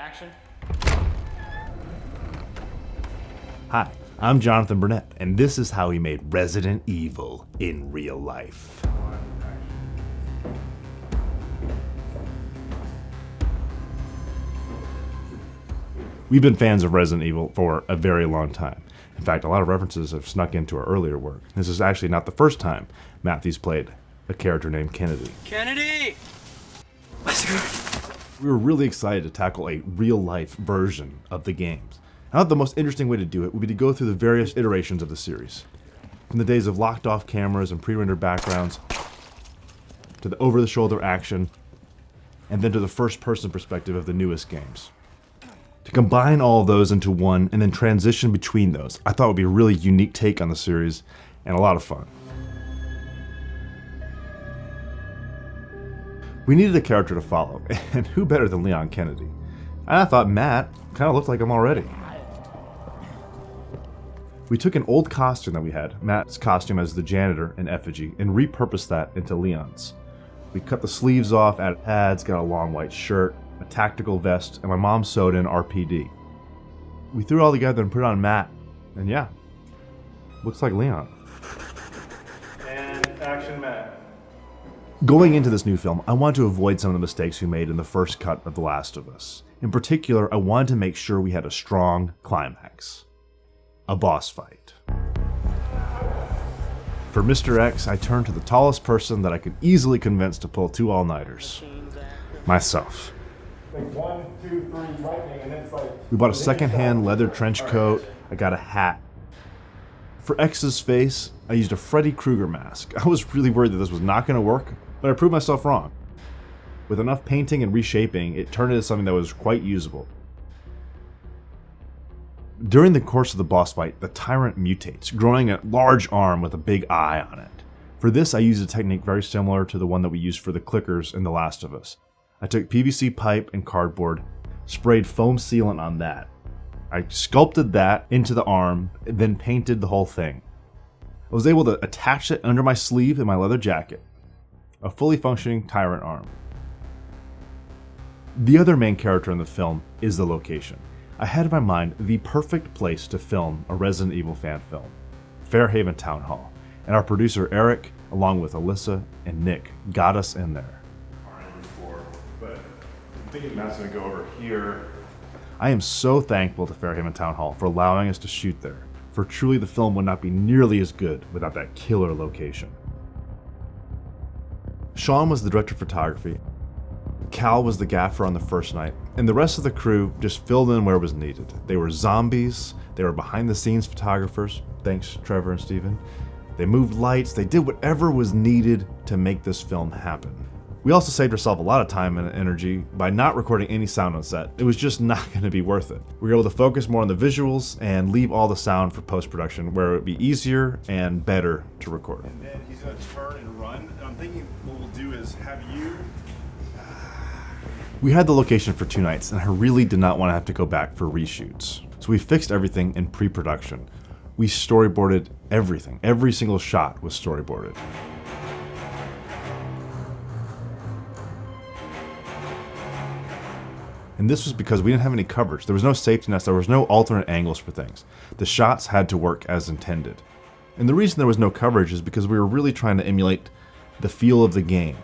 Action. Hi, I'm Jonathan Burnett, and this is how he made Resident Evil in real life. We've been fans of Resident Evil for a very long time. In fact, a lot of references have snuck into our earlier work. This is actually not the first time Matthews played a character named Kennedy. Kennedy! We were really excited to tackle a real-life version of the games. I thought the most interesting way to do it would be to go through the various iterations of the series. From the days of locked-off cameras and pre-rendered backgrounds, to the over-the-shoulder action, and then to the first-person perspective of the newest games. To combine all of those into one and then transition between those, I thought would be a really unique take on the series and a lot of fun. We needed a character to follow, and who better than Leon Kennedy? And I thought Matt kind of looked like him already. We took an old costume that we had, Matt's costume as the janitor in Effigy, and repurposed that into Leon's. We cut the sleeves off, added pads, got a long white shirt, a tactical vest, and my mom sewed in RPD. We threw it all together and put it on Matt, and yeah, looks like Leon. And action, Matt. Going into this new film, I wanted to avoid some of the mistakes we made in the first cut of The Last of Us. In particular, I wanted to make sure we had a strong climax. A boss fight. For Mr. X, I turned to the tallest person that I could easily convince to pull 2 all-nighters. Myself. Like 1, 2, 3, lightning, and then it's like... We bought a second-hand leather trench coat. I got a hat. For X's face, I used a Freddy Krueger mask. I was really worried that this was not going to work, but I proved myself wrong. With enough painting and reshaping, it turned into something that was quite usable. During the course of the boss fight, the tyrant mutates, growing a large arm with a big eye on it. For this, I used a technique very similar to the one that we used for the clickers in The Last of Us. I took PVC pipe and cardboard, sprayed foam sealant on that. I sculpted that into the arm, and then painted the whole thing. I was able to attach it under my sleeve in my leather jacket. A fully functioning tyrant arm. The other main character in the film is the location. I had in my mind the perfect place to film a Resident Evil fan film, Fairhaven Town Hall, and our producer Erick, along with Alyssa and Nick, got us in there. But I'm thinking Matt's gonna go over here. I am so thankful to Fairhaven Town Hall for allowing us to shoot there, for truly the film would not be nearly as good without that killer location. Sean was the director of photography, Cal was the gaffer on the first night, and the rest of the crew just filled in where it was needed. They were zombies, they were behind the scenes photographers, thanks Trevor and Steven. They moved lights, they did whatever was needed to make this film happen. We also saved ourselves a lot of time and energy by not recording any sound on set. It was just not going to be worth it. We were able to focus more on the visuals and leave all the sound for post-production where it would be easier and better to record. And then he's gonna turn and run. And I'm thinking what we'll do is have you... We had the location for 2 nights, and I really did not want to have to go back for reshoots. So we fixed everything in pre-production. We storyboarded everything. Every single shot was storyboarded. And this was because we didn't have any coverage. There was no safety nets, there was no alternate angles for things. The shots had to work as intended. And the reason there was no coverage is because we were really trying to emulate the feel of the game.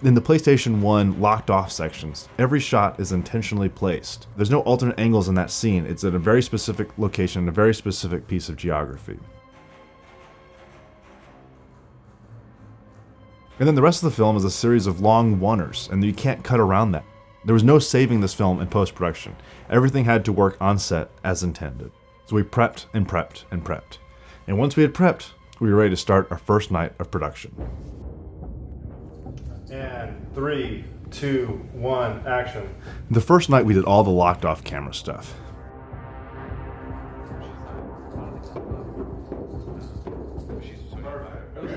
In the PlayStation 1 locked off sections, every shot is intentionally placed. There's no alternate angles in that scene. It's at a very specific location, a very specific piece of geography. And then the rest of the film is a series of long oneers, and you can't cut around that. There was no saving this film in post-production. Everything had to work on set as intended. So we prepped and prepped and prepped. And once we had prepped, we were ready to start our first night of production. And 3, 2, 1, action. The first night we did all the locked off camera stuff.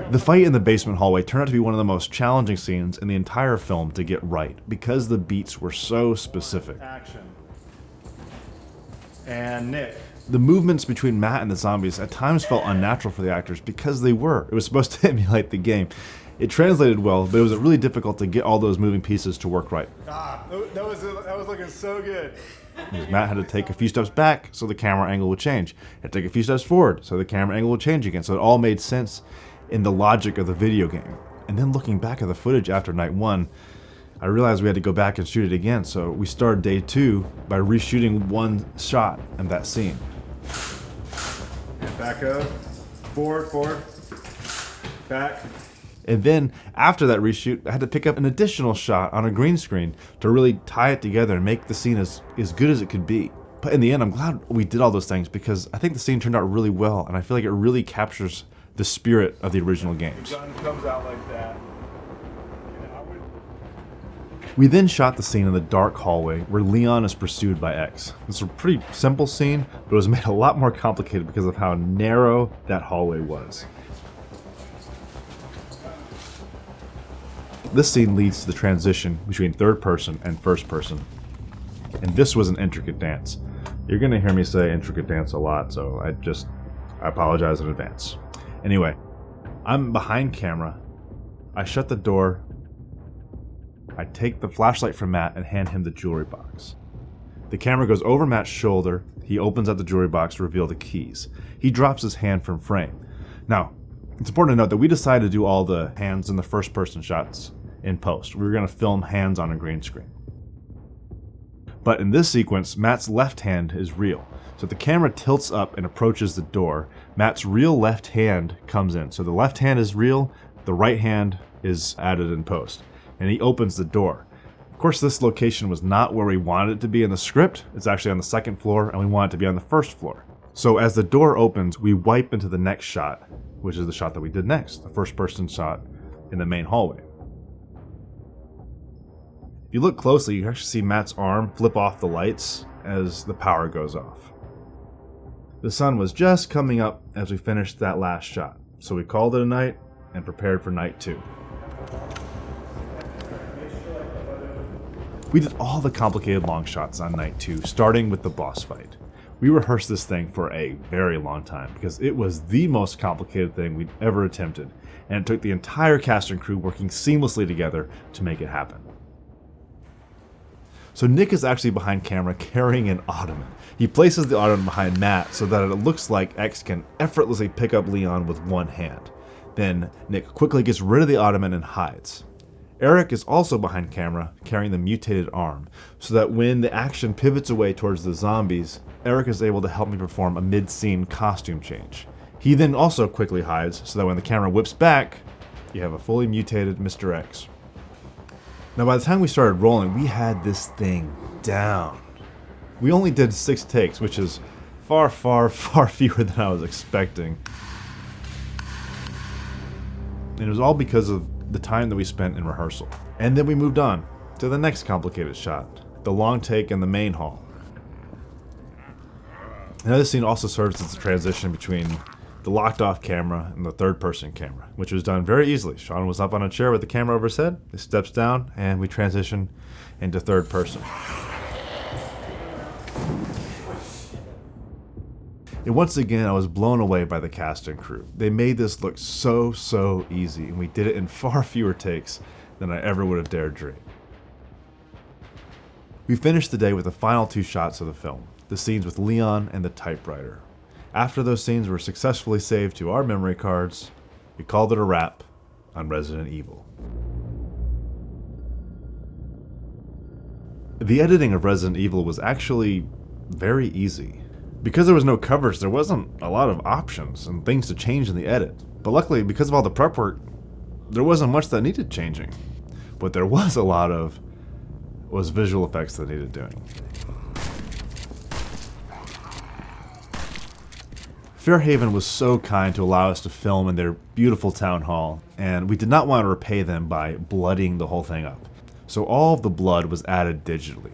The fight in the basement hallway turned out to be one of the most challenging scenes in the entire film to get right because the beats were so specific. Action. And Nick. The movements between Matt and the zombies at times felt unnatural for the actors because they were. It was supposed to emulate the game. It translated well, but it was really difficult to get all those moving pieces to work right. That was looking so good. Matt had to take a few steps back so the camera angle would change. Had to take a few steps forward so the camera angle would change again. So it all made sense in the logic of the video game. And then looking back at the footage after night 1, I realized we had to go back and shoot it again. So we started day 2 by reshooting one shot in that scene. And back up, forward, back. And then after that reshoot, I had to pick up an additional shot on a green screen to really tie it together and make the scene as good as it could be. But in the end, I'm glad we did all those things because I think the scene turned out really well, and I feel like it really captures the spirit of the original games. The gun comes out like that. We then shot the scene in the dark hallway where Leon is pursued by X. It's a pretty simple scene, but it was made a lot more complicated because of how narrow that hallway was. This scene leads to the transition between third person and first person. And this was an intricate dance. You're gonna hear me say intricate dance a lot, so I apologize in advance. Anyway, I'm behind camera. I shut the door. I take the flashlight from Matt and hand him the jewelry box. The camera goes over Matt's shoulder. He opens up the jewelry box to reveal the keys. He drops his hand from frame. Now, it's important to note that we decided to do all the hands in the first person shots in post. We were going to film hands on a green screen. But in this sequence, Matt's left hand is real. So the camera tilts up and approaches the door. Matt's real left hand comes in. So the left hand is real, the right hand is added in post. And he opens the door. Of course, this location was not where we wanted it to be in the script. It's actually on the second floor, and we want it to be on the first floor. So as the door opens, we wipe into the next shot, which is the shot that we did next, the first person shot in the main hallway. If you look closely, you can actually see Matt's arm flip off the lights as the power goes off. The sun was just coming up as we finished that last shot, so we called it a night and prepared for night 2. We did all the complicated long shots on night 2, starting with the boss fight. We rehearsed this thing for a very long time because it was the most complicated thing we'd ever attempted, and it took the entire cast and crew working seamlessly together to make it happen. So Nick is actually behind camera carrying an ottoman. He places the ottoman behind Matt so that it looks like X can effortlessly pick up Leon with one hand. Then Nick quickly gets rid of the ottoman and hides. Erick is also behind camera carrying the mutated arm, so that when the action pivots away towards the zombies, Erick is able to help me perform a mid-scene costume change. He then also quickly hides, so that when the camera whips back, you have a fully mutated Mr. X. Now by the time we started rolling, we had this thing down. We only did 6 takes, which is far fewer than I was expecting. And it was all because of the time that we spent in rehearsal. And then we moved on to the next complicated shot, the long take in the main hall. Now this scene also serves as a transition between the locked off camera and the third person camera, which was done very easily. Sean was up on a chair with the camera over his head, he steps down, and we transition into third person. And once again, I was blown away by the cast and crew. They made this look so easy, and we did it in far fewer takes than I ever would have dared dream. We finished the day with the final 2 shots of the film, the scenes with Leon and the typewriter. After those scenes were successfully saved to our memory cards, we called it a wrap on Resident Evil. The editing of Resident Evil was actually very easy. Because there was no covers, there wasn't a lot of options and things to change in the edit. But luckily, because of all the prep work, there wasn't much that needed changing. What there was a lot of was visual effects that needed doing. Fairhaven was so kind to allow us to film in their beautiful town hall, and we did not want to repay them by bloodying the whole thing up. So all of the blood was added digitally.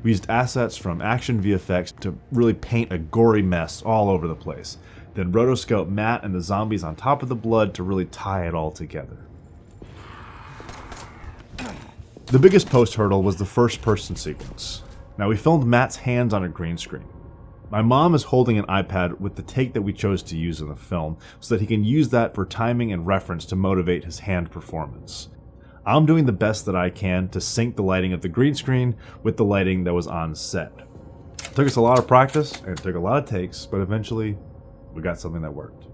We used assets from Action VFX to really paint a gory mess all over the place. Then rotoscope Matt and the zombies on top of the blood to really tie it all together. The biggest post hurdle was the first person sequence. Now we filmed Matt's hands on a green screen. My mom is holding an iPad with the take that we chose to use in the film so that he can use that for timing and reference to motivate his hand performance. I'm doing the best that I can to sync the lighting of the green screen with the lighting that was on set. It took us a lot of practice and it took a lot of takes, but eventually we got something that worked.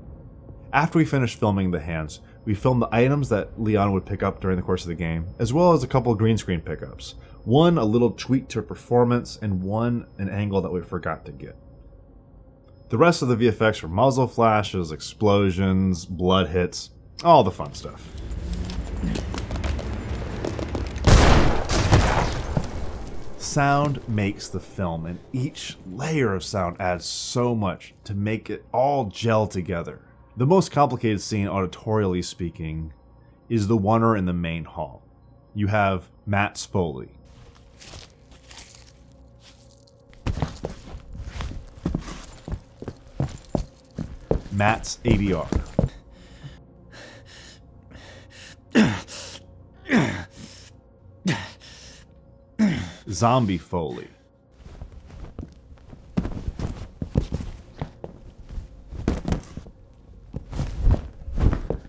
After we finished filming the hands, we filmed the items that Leon would pick up during the course of the game, as well as a couple of green screen pickups. One a little tweak to performance, and one an angle that we forgot to get. The rest of the VFX were muzzle flashes, explosions, blood hits, all the fun stuff. Sound makes the film, and each layer of sound adds so much to make it all gel together. The most complicated scene, auditorially speaking, is the oneer in the main hall. You have Matt's Foley. Matt's ADR. Zombie Foley.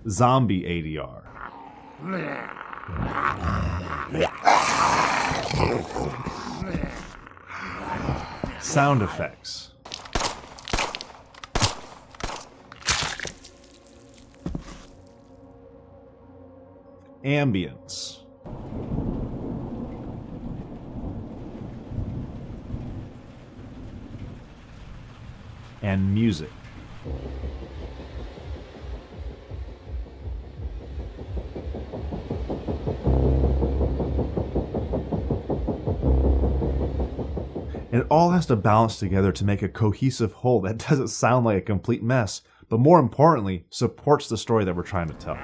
Zombie ADR. Sound effects. Ambience. And music. And it all has to balance together to make a cohesive whole that doesn't sound like a complete mess, but more importantly, supports the story that we're trying to tell.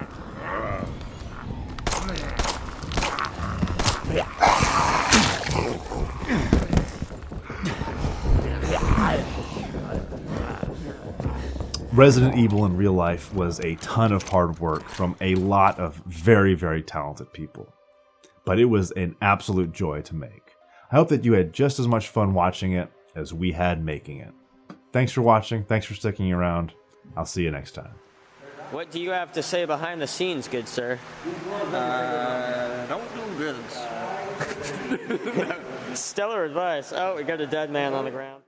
Resident Evil in real life was a ton of hard work from a lot of very, very talented people. But it was an absolute joy to make. I hope that you had just as much fun watching it as we had making it. Thanks for watching. Thanks for sticking around. I'll see you next time. What do you have to say behind the scenes, good sir? Don't do this. Stellar advice. Oh, we got a dead man on the ground.